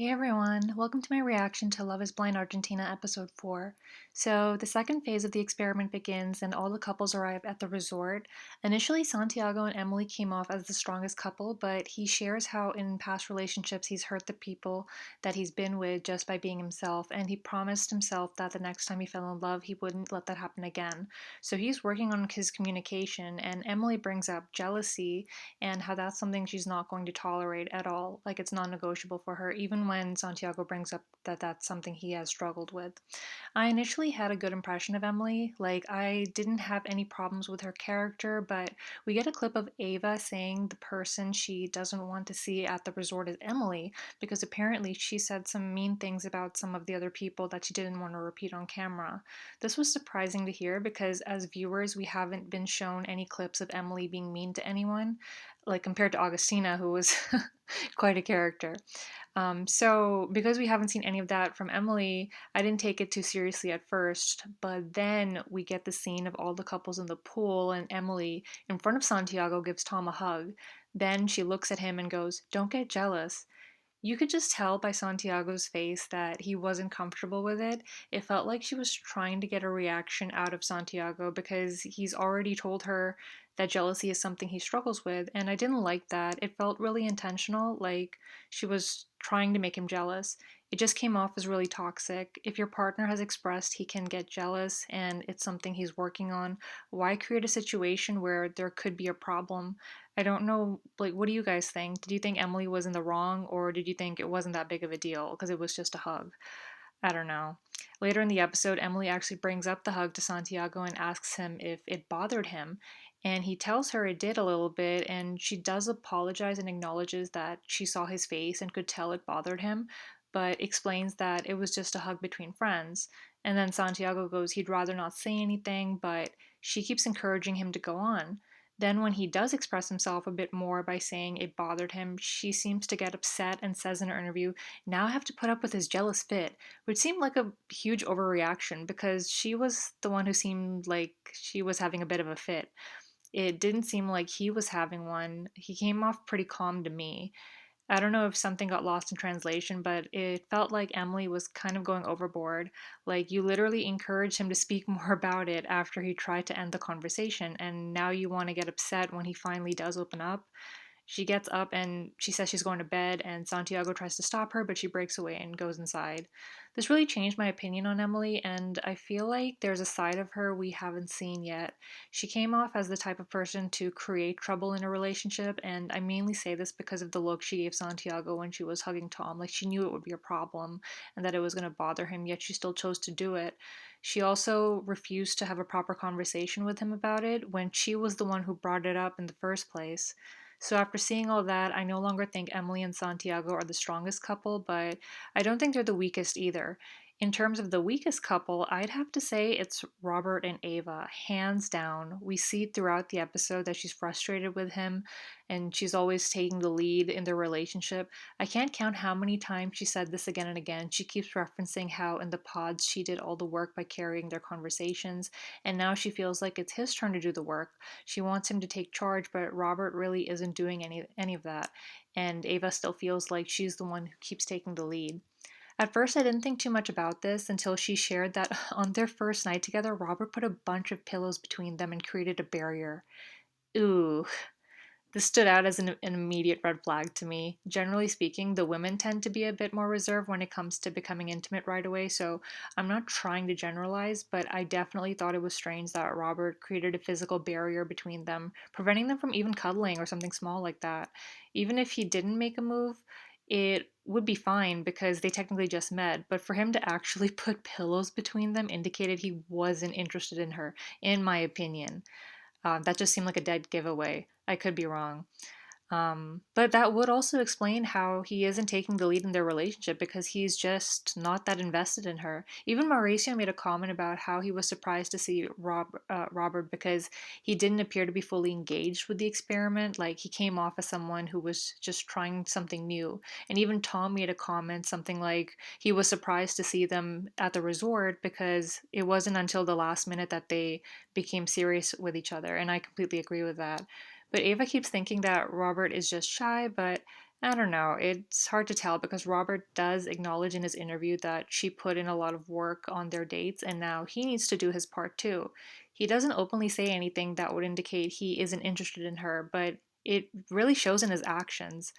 Hey everyone, welcome to my reaction to Love is Blind Argentina episode 4. So, the second phase of the experiment begins and all the couples arrive at the resort. Initially, Santiago and Emily came off as the strongest couple, but he shares how in past relationships he's hurt the people that he's been with just by being himself, and he promised himself that the next time he fell in love, he wouldn't let that happen again. So, he's working on his communication, and Emily brings up jealousy and how that's something she's not going to tolerate at all. Like it's non negotiable for her, even when Santiago brings up that that's something he has struggled with. I initially had a good impression of Emily. Like, I didn't have any problems with her character, but we get a clip of Ava saying the person she doesn't want to see at the resort is Emily, because apparently she said some mean things about some of the other people that she didn't want to repeat on camera. This was surprising to hear because, as viewers, we haven't been shown any clips of Emily being mean to anyone, like compared to Augustina, who was quite a character. So, because we haven't seen any of that from Emily, I didn't take it too seriously at first. But then we get the scene of all the couples in the pool, and Emily, in front of Santiago, gives Tom a hug. Then she looks at him and goes, "Don't get jealous." You could just tell by Santiago's face that he wasn't comfortable with it. It felt like she was trying to get a reaction out of Santiago because he's already told her that jealousy is something he struggles with, and I didn't like that. It felt really intentional, like she was trying to make him jealous. It just came off as really toxic. If your partner has expressed he can get jealous and it's something he's working on, why create a situation where there could be a problem? I don't know, like, what do you guys think? Did you think Emily was in the wrong, or did you think it wasn't that big of a deal because it was just a hug? I don't know. Later in the episode, Emily actually brings up the hug to Santiago and asks him if it bothered him. And he tells her it did a little bit, and she does apologize and acknowledges that she saw his face and could tell it bothered him, but explains that it was just a hug between friends. And then Santiago goes he'd rather not say anything, but she keeps encouraging him to go on. Then, when he does express himself a bit more by saying it bothered him, she seems to get upset and says in her interview, "Now I have to put up with his jealous fit," which seemed like a huge overreaction because she was the one who seemed like she was having a bit of a fit. It didn't seem like he was having one. He came off pretty calm to me. I don't know if something got lost in translation, but it felt like Emily was kind of going overboard. Like, you literally encouraged him to speak more about it after he tried to end the conversation, and now you want to get upset when he finally does open up. She gets up and she says she's going to bed, and Santiago tries to stop her, but she breaks away and goes inside. This really changed my opinion on Emily, and I feel like there's a side of her we haven't seen yet. She came off as the type of person to create trouble in a relationship, and I mainly say this because of the look she gave Santiago when she was hugging Tom. Like, she knew it would be a problem and that it was going to bother him, yet she still chose to do it. She also refused to have a proper conversation with him about it when she was the one who brought it up in the first place. So after seeing all that, I no longer think Emily and Santiago are the strongest couple, but I don't think they're the weakest either. In terms of the weakest couple, I'd have to say it's Robert and Ava, hands down. We see throughout the episode that she's frustrated with him and she's always taking the lead in their relationship. I can't count how many times she said this again and again. She keeps referencing how in the pods she did all the work by carrying their conversations, and now she feels like it's his turn to do the work. She wants him to take charge, but Robert really isn't doing any of that. And Ava still feels like she's the one who keeps taking the lead. At first, I didn't think too much about this until she shared that on their first night together, Robert put a bunch of pillows between them and created a barrier. Ooh, this stood out as an immediate red flag to me. Generally speaking, the women tend to be a bit more reserved when it comes to becoming intimate right away, so I'm not trying to generalize, but I definitely thought it was strange that Robert created a physical barrier between them, preventing them from even cuddling or something small like that. Even if he didn't make a move, it would be fine because they technically just met, but for him to actually put pillows between them indicated he wasn't interested in her, in my opinion. That just seemed like a dead giveaway. I could be wrong. But that would also explain how he isn't taking the lead in their relationship because he's just not that invested in her. Even Mauricio made a comment about how he was surprised to see Robert because he didn't appear to be fully engaged with the experiment. Like, he came off as someone who was just trying something new. And even Tom made a comment, something like he was surprised to see them at the resort because it wasn't until the last minute that they became serious with each other. And I completely agree with that. But Ava keeps thinking that Robert is just shy, but I don't know. It's hard to tell because Robert does acknowledge in his interview that she put in a lot of work on their dates and now he needs to do his part too. He doesn't openly say anything that would indicate he isn't interested in her, but it really shows in his actions.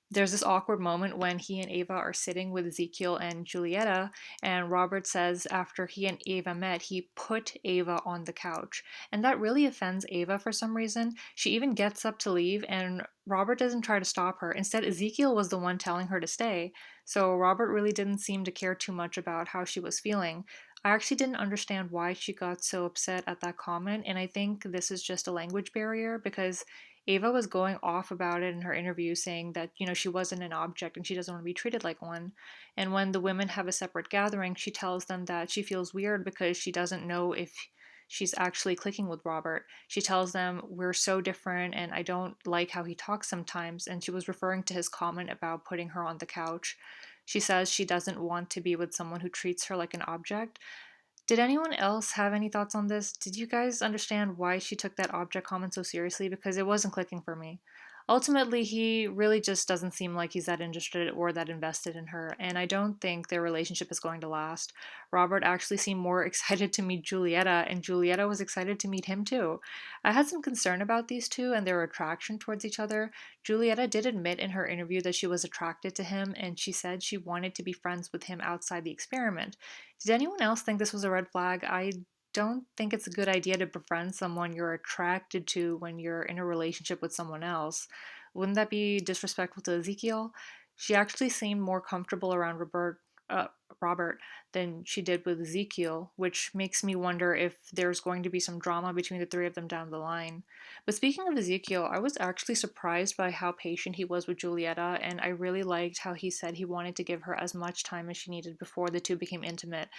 There's this awkward moment when he and Ava are sitting with Ezekiel and Julieta, and Robert says after he and Ava met, he put Ava on the couch. And that really offends Ava for some reason. She even gets up to leave, and Robert doesn't try to stop her. Instead, Ezekiel was the one telling her to stay. So Robert really didn't seem to care too much about how she was feeling. I actually didn't understand why she got so upset at that comment, and I think this is just a language barrier because Ava was going off about it in her interview, saying that, she wasn't an object and she doesn't want to be treated like one. And when the women have a separate gathering, she tells them that she feels weird because she doesn't know if she's actually clicking with Robert. She tells them, "We're so different and I don't like how he talks sometimes." And she was referring to his comment about putting her on the couch. She says she doesn't want to be with someone who treats her like an object. Did anyone else have any thoughts on this? Did you guys understand why she took that object comment so seriously? Because it wasn't clicking for me. Ultimately, he really just doesn't seem like he's that interested or that invested in her, and I don't think their relationship is going to last. Robert actually seemed more excited to meet Julieta, and Julieta was excited to meet him too. I had some concern about these two and their attraction towards each other. Julieta did admit in her interview that she was attracted to him, and she said she wanted to be friends with him outside the experiment. Did anyone else think this was a red flag? I don't think it's a good idea to befriend someone you're attracted to when you're in a relationship with someone else. Wouldn't that be disrespectful to Ezekiel? She actually seemed more comfortable around uh, Robert than she did with Ezekiel, which makes me wonder if there's going to be some drama between the three of them down the line. But speaking of Ezekiel, I was actually surprised by how patient he was with Julieta, and I really liked how he said he wanted to give her as much time as she needed before the two became intimate.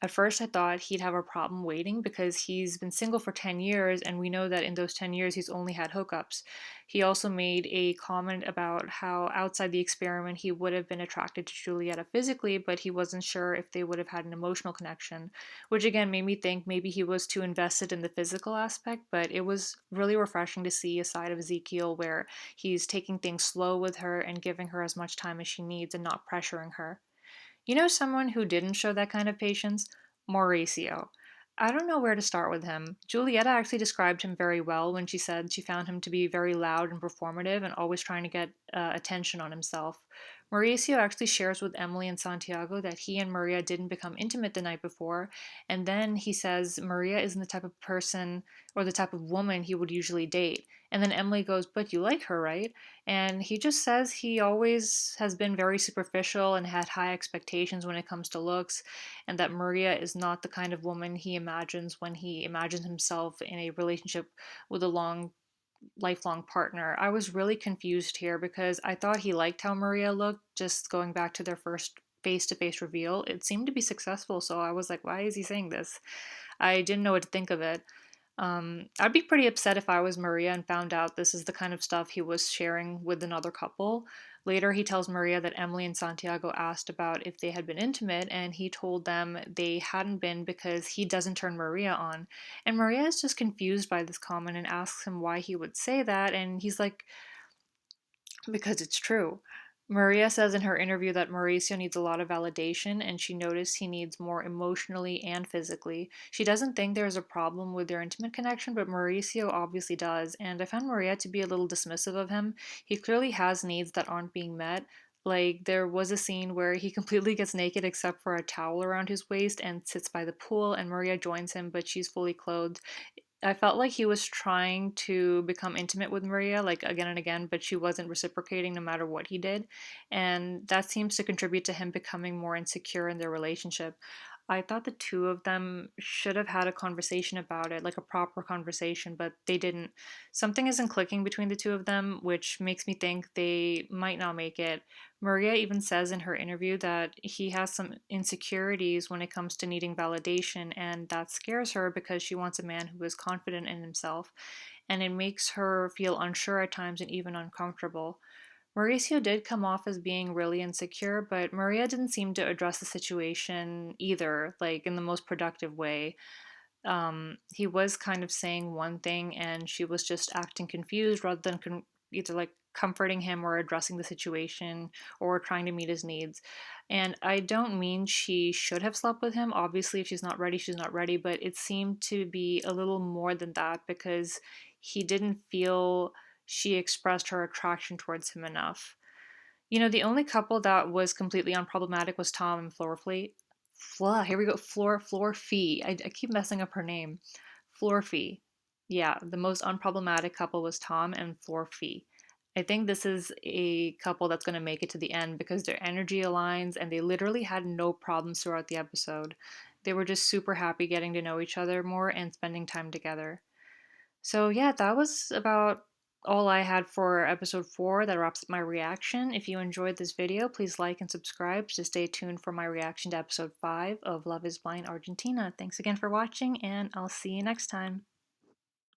At first, I thought he'd have a problem waiting because he's been single for 10 years, and we know that in those 10 years he's only had hookups. He also made a comment about how outside the experiment he would have been attracted to Julieta physically, but he wasn't sure if they would have had an emotional connection, which again made me think maybe he was too invested in the physical aspect, but it was really refreshing to see a side of Ezekiel where he's taking things slow with her and giving her as much time as she needs and not pressuring her. Someone who didn't show that kind of patience? Mauricio. I don't know where to start with him. Julieta actually described him very well when she said she found him to be very loud and performative and always trying to get attention on himself. Mauricio actually shares with Emily and Santiago that he and Maria didn't become intimate the night before, and then he says Maria isn't the type of person or the type of woman he would usually date. And then Emily goes, "But you like her, right?" And he just says he always has been very superficial and had high expectations when it comes to looks, and that Maria is not the kind of woman he imagines when he imagines himself in a relationship with a lifelong partner. I was really confused here because I thought he liked how Maria looked, just going back to their first face to face reveal. It seemed to be successful, so I was like, why is he saying this? I didn't know what to think of it. I'd be pretty upset if I was Maria and found out this is the kind of stuff he was sharing with another couple. Later, he tells Maria that Emily and Santiago asked about if they had been intimate, and he told them they hadn't been because he doesn't turn Maria on. And Maria is just confused by this comment and asks him why he would say that, and he's like, because it's true. Maria says in her interview that Mauricio needs a lot of validation and she noticed he needs more emotionally and physically. She doesn't think there's a problem with their intimate connection, but Mauricio obviously does, and I found Maria to be a little dismissive of him. He clearly has needs that aren't being met. Like, there was a scene where he completely gets naked except for a towel around his waist and sits by the pool, and Maria joins him, but she's fully clothed. I felt like he was trying to become intimate with Maria, like again and again, but she wasn't reciprocating no matter what he did. And that seems to contribute to him becoming more insecure in their relationship. I thought the two of them should have had a conversation about it, like a proper conversation, but they didn't. Something isn't clicking between the two of them, which makes me think they might not make it. Maria even says in her interview that he has some insecurities when it comes to needing validation, and that scares her because she wants a man who is confident in himself, and it makes her feel unsure at times and even uncomfortable. Mauricio did come off as being really insecure, but Maria didn't seem to address the situation either, like in the most productive way. He was kind of saying one thing and she was just acting confused rather than either like comforting him or addressing the situation or trying to meet his needs. And I don't mean she should have slept with him. Obviously, if she's not ready, she's not ready, but it seemed to be a little more than that because he didn't feel she expressed her attraction towards him enough. The only couple that was completely unproblematic was Tom and Flora Fleet. Here we go. Flora Fee. I keep messing up her name. Flora Fee. Yeah, the most unproblematic couple was Tom and Flora Fee. I think this is a couple that's going to make it to the end because their energy aligns and they literally had no problems throughout the episode. They were just super happy getting to know each other more and spending time together. So, yeah, that was about all I had for episode 4. That wraps up my reaction. If you enjoyed this video, please like and subscribe to stay tuned for my reaction to episode 5 of Love is Blind Argentina. Thanks again for watching, and I'll see you next time.